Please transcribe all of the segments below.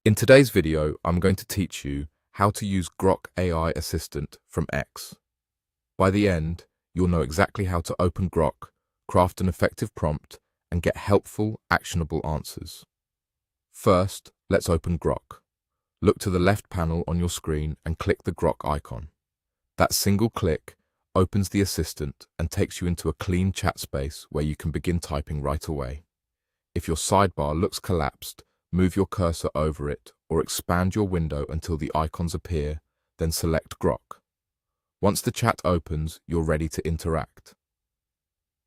In today's video, I'm going to teach you how to use Grok AI Assistant from X. By the end, you'll know exactly how to open Grok, craft an effective prompt, and get helpful, actionable answers. First, let's open Grok. Look to the left panel on your screen and click the Grok icon. That single click opens the assistant and takes you into a clean chat space where you can begin typing right away. If your sidebar looks collapsed, move your cursor over it or expand your window until the icons appear, then select Grok. Once the chat opens, you're ready to interact.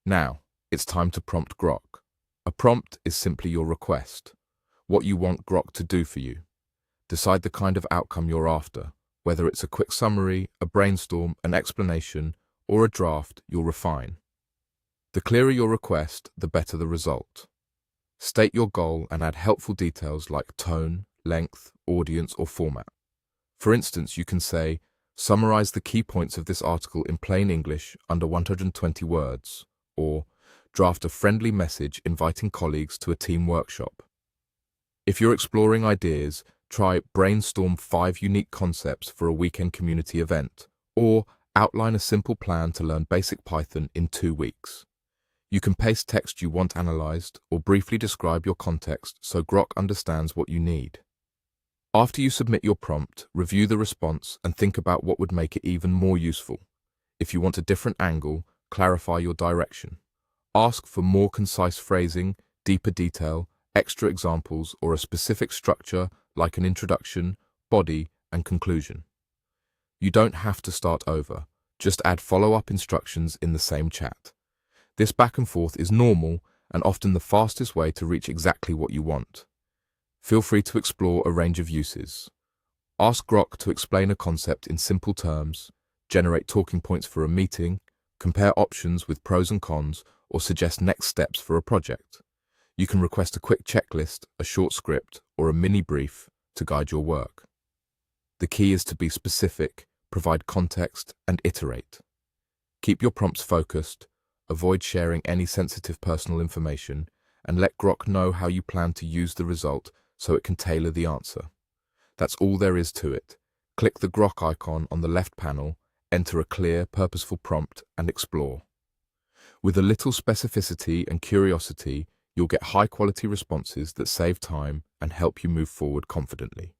Now, it's time to prompt Grok. A prompt is simply your request, what you want Grok to do for you. Decide the kind of outcome you're after, whether it's a quick summary, a brainstorm, an explanation, or a draft, you'll refine. The clearer your request, the better the result. State your goal and add helpful details like tone, length, audience, or format. For instance, you can say, summarize the key points of this article in plain English under 120 words, or draft a friendly message inviting colleagues to a team workshop. If you're exploring ideas, try brainstorm 5 unique concepts for a weekend community event, or outline a simple plan to learn basic Python in 2 weeks. You can paste text you want analyzed or briefly describe your context so Grok understands what you need. After you submit your prompt, review the response and think about what would make it even more useful. If you want a different angle, clarify your direction. Ask for more concise phrasing, deeper detail, extra examples, or a specific structure like an introduction, body, and conclusion. You don't have to start over. Just add follow-up instructions in the same chat. This back and forth is normal and often the fastest way to reach exactly what you want. Feel free to explore a range of uses. Ask Grok to explain a concept in simple terms, generate talking points for a meeting, compare options with pros and cons, or suggest next steps for a project. You can request a quick checklist, a short script, or a mini brief to guide your work. The key is to be specific, provide context, and iterate. Keep your prompts focused, avoid sharing any sensitive personal information, and let Grok know how you plan to use the result so it can tailor the answer. That's all there is to it. Click the Grok icon on the left panel, enter a clear, purposeful prompt, and explore. With a little specificity and curiosity, you'll get high-quality responses that save time and help you move forward confidently.